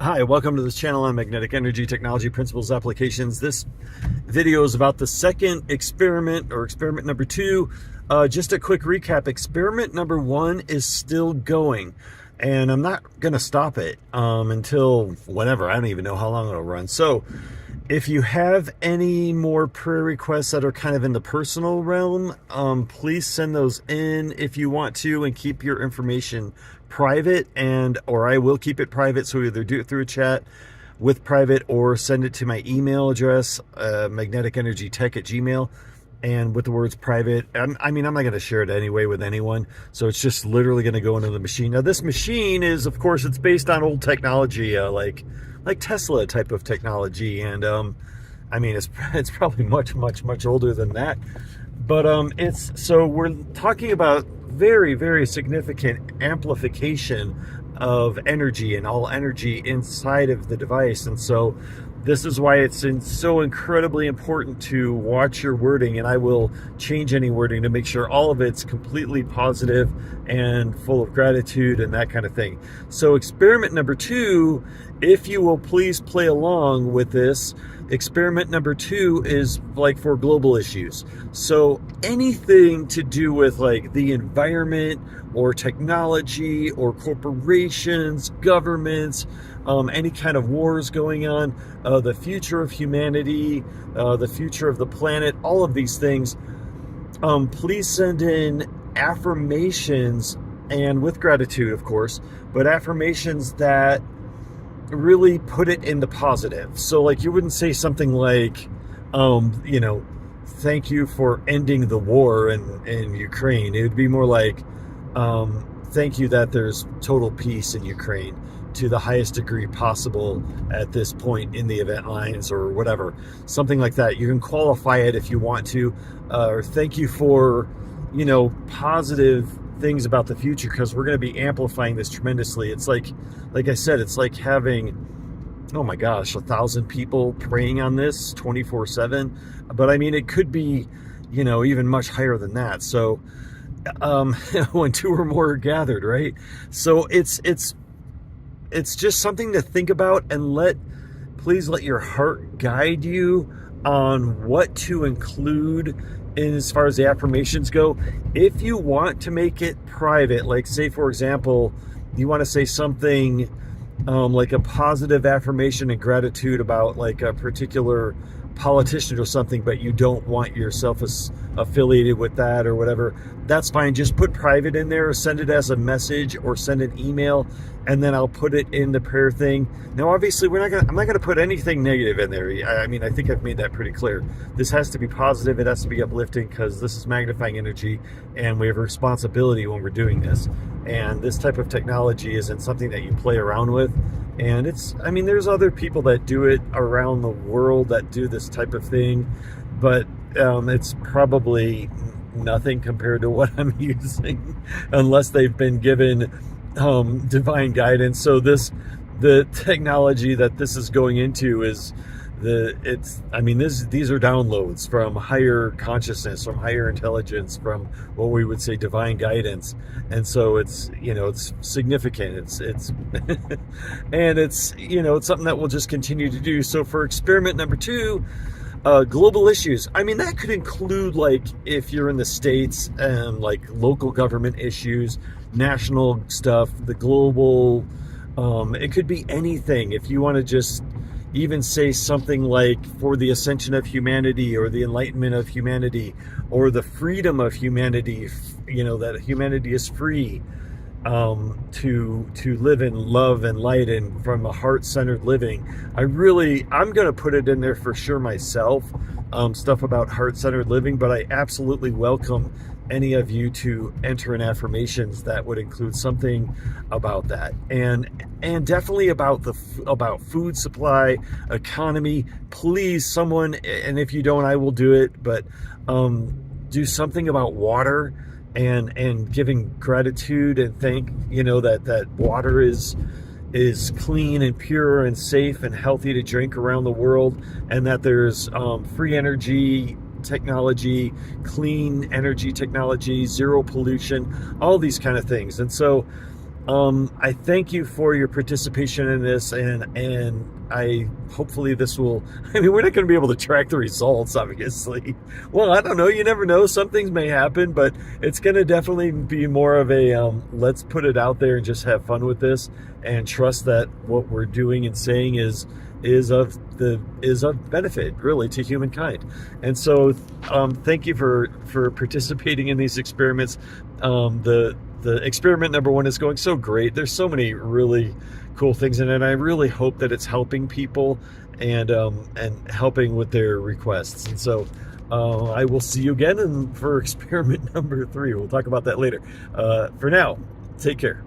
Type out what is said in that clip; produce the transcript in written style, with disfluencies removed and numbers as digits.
Hi, welcome to this channel on magnetic energy technology principles applications. This video is about the second experiment, or experiment number 2. Just a quick recap. Experiment number 1 is still going, and I'm not going to stop it until whenever. I don't even know how long it'll run. So if you have any more prayer requests that are kind of in the personal realm, please send those in if you want to, and keep your information private, or I will keep it private. So either do it through a chat with private or send it to my email address, magneticenergytech@gmail, and with the words private. I'm not going to share it anyway with anyone, so it's just literally going to go into the machine. Now this machine is, of course, it's based on old technology, like Tesla type of technology, and it's probably much older than that, but we're talking about very, very significant amplification of energy and all energy inside of the device. And so this is why it's so incredibly important to watch your wording, and I will change any wording to make sure all of it's completely positive and full of gratitude and that kind of thing. So experiment number 2, if you will please play along with this, experiment number 2 is like for global issues. So anything to do with like the environment or technology or corporations, governments, any kind of wars going on, the future of humanity, the future of the planet, all of these things, please send in affirmations, and with gratitude, of course, but affirmations that really put it in the positive. So like you wouldn't say something like, thank you for ending the war in Ukraine. It would be more like, thank you that there's total peace in Ukraine to the highest degree possible at this point in the event lines, or whatever, something like that. You can qualify it if you want to, or thank you for, positive things about the future, because we're going to be amplifying this tremendously. It's like I said, it's like having, oh my gosh, 1,000 people praying on this 24/7. But it could be, even much higher than that. So when 2 or more are gathered, right? So it's just something to think about, and please let your heart guide you on what to include in as far as the affirmations go. If you want to make it private, like say for example, you want to say something like a positive affirmation and gratitude about like a particular politician or something, but you don't want yourself affiliated with that or whatever, that's fine. Just put private in there, or send it as a message, or send an email, and then I'll put it in the prayer thing. Now obviously I'm not gonna put anything negative in there. I think I've made that pretty clear. This has to be positive, it has to be uplifting, because this is magnifying energy, and we have a responsibility when we're doing this. And this type of technology isn't something that you play around with. And there's other people that do it around the world that do this type of thing, but it's probably nothing compared to what I'm using, unless they've been given divine guidance. So the technology that this is going into is these are downloads from higher consciousness, from higher intelligence, from what we would say divine guidance. And so it's significant. It's and it's something that we'll just continue to do. So for experiment number 2, global issues, that could include, like, if you're in the States, and like local government issues, national stuff, the global, it could be anything. If you want to just even say something like for the ascension of humanity, or the enlightenment of humanity, or the freedom of humanity, that humanity is free to live in love and light, and from a heart-centered living. I'm going to put it in there for sure myself, stuff about heart-centered living, but I absolutely welcome any of you to enter in affirmations that would include something about that, and definitely about food supply, economy. Please, someone, and if you don't, I will do it, but do something about water, and giving gratitude and thank that water is clean and pure and safe and healthy to drink around the world, and that there's free energy technology, clean energy technology, zero pollution, all these kind of things. And so I thank you for your participation in this, and I hopefully this will. I mean, we're not going to be able to track the results, obviously. Well, I don't know. You never know. Some things may happen, but it's going to definitely be more of a let's put it out there and just have fun with this, and trust that what we're doing and saying is of benefit really to humankind. And so thank you for participating in these experiments. The experiment number 1 is going so great. There's so many really cool things in it, and I really hope that it's helping people and helping with their requests. And so I will see you again for experiment number 3. We'll talk about that later. For now, take care.